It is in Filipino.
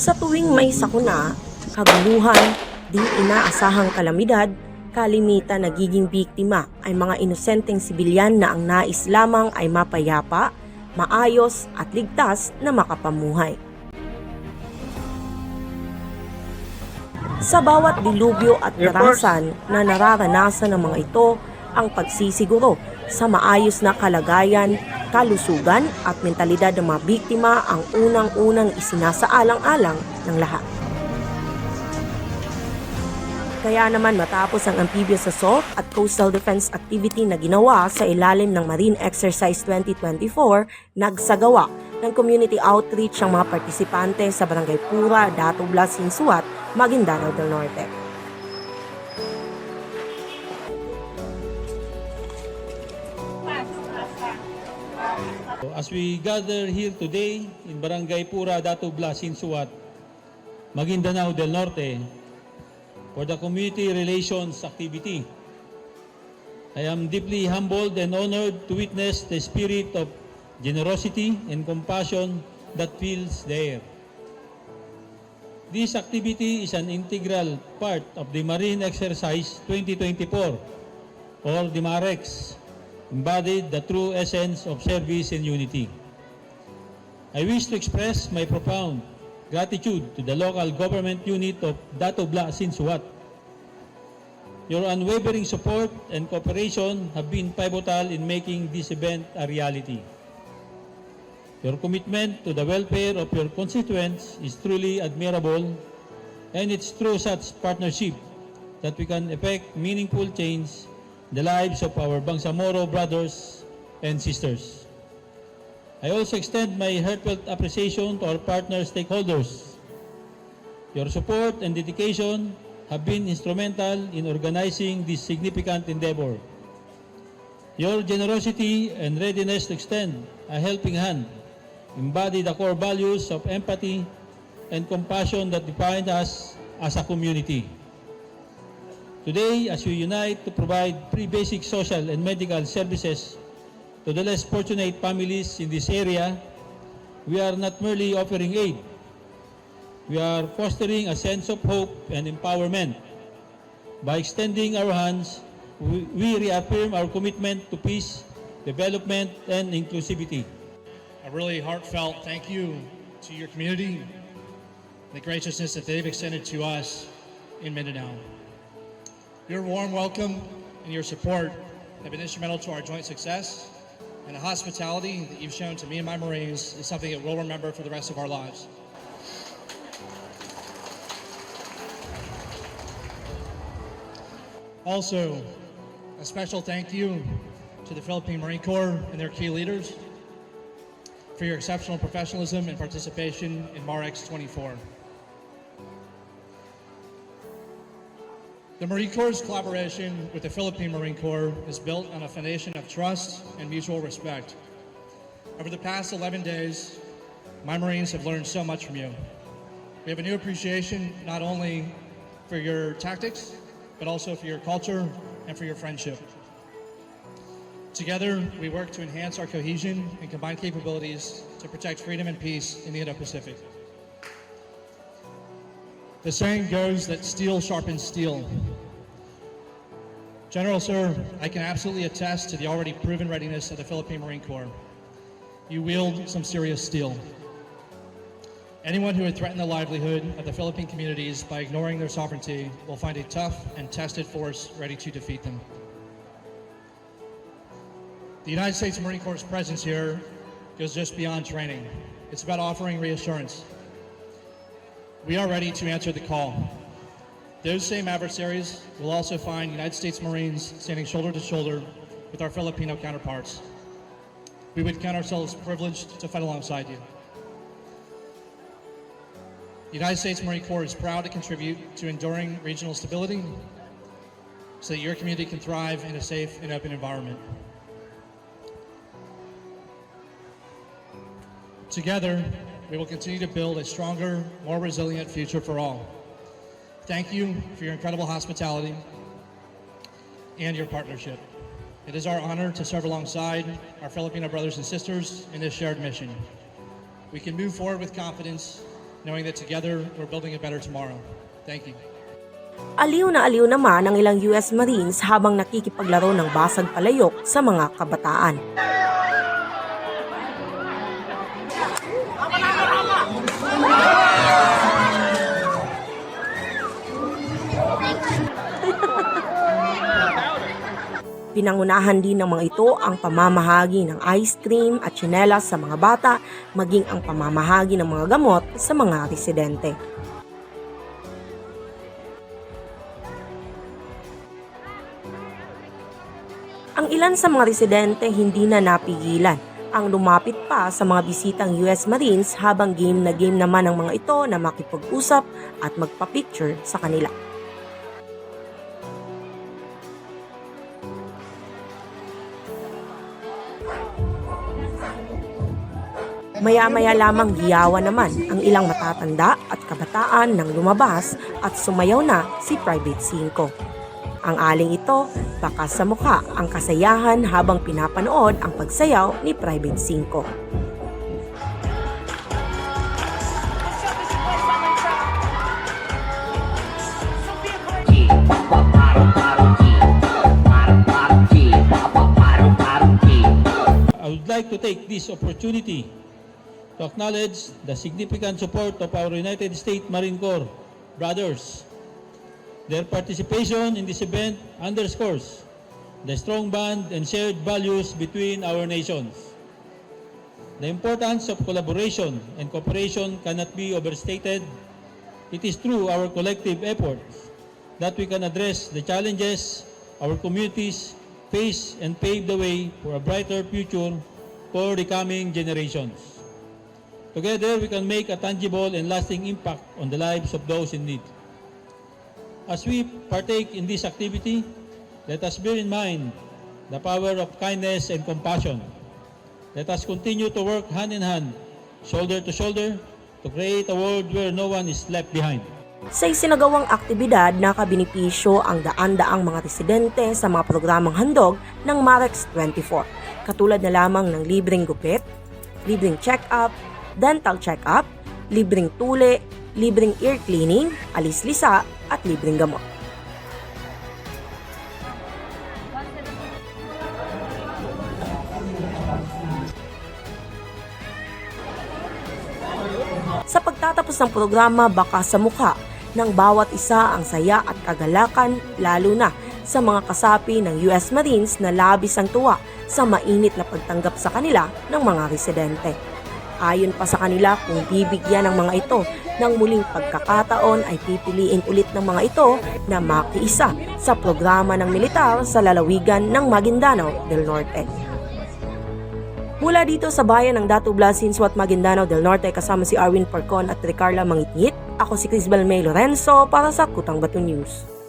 Sa tuwing may sakuna, kaguluhan, di inaasahang kalamidad, kalimitan nagiging biktima ay mga inosenteng sibilyan na ang nais lamang ay mapayapa, maayos at ligtas na makapamuhay. Sa bawat dilubyo at karahasan na nararanasan ng mga ito, ang pagsisiguro sa maayos na kalagayan, kalusugan at mentalidad ng mga biktima ang unang-unang isinasaalang-alang ng lahat. Kaya naman matapos ang Amphibious Assault at Coastal Defense Activity na ginawa sa ilalim ng Marine Exercise 2024, nagsagawa ng community outreach ang mga partisipante sa Barangay Pura, Dato Blas, Hinsuat, Maguindanao del Norte. As we gather here today in Barangay Pura, Dato Blas, Hinsuat, Maguindanao del Norte, for the community relations activity, I am deeply humbled and honored to witness the spirit of generosity and compassion that fills the air. This activity is an integral part of the Marine Exercise 2024, or the MAREX, embodied the true essence of service and unity. I wish to express my profound gratitude to the local government unit of Dato Blas, Hinsuat. Your unwavering support and cooperation have been pivotal in making this event a reality. Your commitment to the welfare of your constituents is truly admirable, and it's through such partnership that we can effect meaningful change in the lives of our Bangsamoro brothers and sisters. I also extend my heartfelt appreciation to our partner stakeholders. Your support and dedication have been instrumental in organizing this significant endeavor. Your generosity and readiness to extend a helping hand embody the core values of empathy and compassion that define us as a community. Today, as we unite to provide free basic social and medical services to the less fortunate families in this area, we are not merely offering aid. We are fostering a sense of hope and empowerment. By extending our hands, we reaffirm our commitment to peace, development, and inclusivity. A really heartfelt thank you to your community, the graciousness that they've extended to us in Mindanao. Your warm welcome and your support have been instrumental to our joint success, and the hospitality that you've shown to me and my Marines is something that we'll remember for the rest of our lives. Also, a special thank you to the Philippine Marine Corps and their key leaders for your exceptional professionalism and participation in MAREX 24. The Marine Corps' collaboration with the Philippine Marine Corps is built on a foundation of trust and mutual respect. Over the past 11 days, my Marines have learned so much from you. We have a new appreciation not only for your tactics, but also for your culture and for your friendship. Together, we work to enhance our cohesion and combine capabilities to protect freedom and peace in the Indo-Pacific. The saying goes that steel sharpens steel. General Sir, I can absolutely attest to the already proven readiness of the Philippine Marine Corps. You wield some serious steel. Anyone who would threaten the livelihood of the Philippine communities by ignoring their sovereignty will find a tough and tested force ready to defeat them. The United States Marine Corps' presence here goes just beyond training. It's about offering reassurance. We are ready to answer the call. Those same adversaries will also find United States Marines standing shoulder to shoulder with our Filipino counterparts. We would count ourselves privileged to fight alongside you. The United States Marine Corps is proud to contribute to enduring regional stability so that your community can thrive in a safe and open environment. Together, we will continue to build a stronger, more resilient future for all. Thank you for your incredible hospitality and your partnership. It is our honor to serve alongside our Filipino brothers and sisters in this shared mission. We can move forward with confidence knowing that together we're building a better tomorrow. Thank you. Aliw na aliw naman ang ilang US Marines habang nakikipaglaro ng basag palayok sa mga kabataan. Pinangunahan din ng mga ito ang pamamahagi ng ice cream at tsinelas sa mga bata, maging ang pamamahagi ng mga gamot sa mga residente. Ang ilan sa mga residente hindi na napigilan ang lumapit pa sa mga bisitang US Marines habang game na game naman ang mga ito na makipag-usap at magpa-picture sa kanila. Maya-maya lamang giyawa naman ang ilang matatanda at kabataan nang lumabas at sumayaw na si Private Cinco. Ang aling ito, baka sa mukha ang kasayahan habang pinapanood ang pagsayaw ni Private Cinco. I would like to take this opportunity to acknowledge the significant support of our United States Marine Corps brothers. Their participation in this event underscores the strong bond and shared values between our nations. The importance of collaboration and cooperation cannot be overstated. It is through our collective efforts that we can address the challenges our communities face and pave the way for a brighter future for the coming generations. Together, we can make a tangible and lasting impact on the lives of those in need. As we partake in this activity, let us bear in mind the power of kindness and compassion. Let us continue to work hand in hand, shoulder to shoulder, to create a world where no one is left behind. Sa isinagawang aktibidad, nakabinipisyo ang daan-daang mga residente sa mga programang handog ng MAREX 24, katulad na lamang ng libreng gupit, libreng check-up, dental check-up, libreng tule, libreng ear cleaning, alis-lisa, at libreng gamot. Sa pagtatapos ng programa, baka sa mukha ng bawat isa ang saya at kagalakan, lalo na sa mga kasapi ng US Marines na labis ang tuwa sa mainit na pagtanggap sa kanila ng mga residente. Ayon pa sa kanila, kung bibigyan ng mga ito ng muling pagkakataon ay pipiliin ulit ng mga ito na makiisa sa programa ng militar sa lalawigan ng Maguindanao del Norte. Mula dito sa bayan ng Datu Blasinsuat, Maguindanao del Norte, kasama si Arwin Parcon at Ricarla Mangitngit, ako si Crisbel May Lorenzo para sa Kutang Bato News.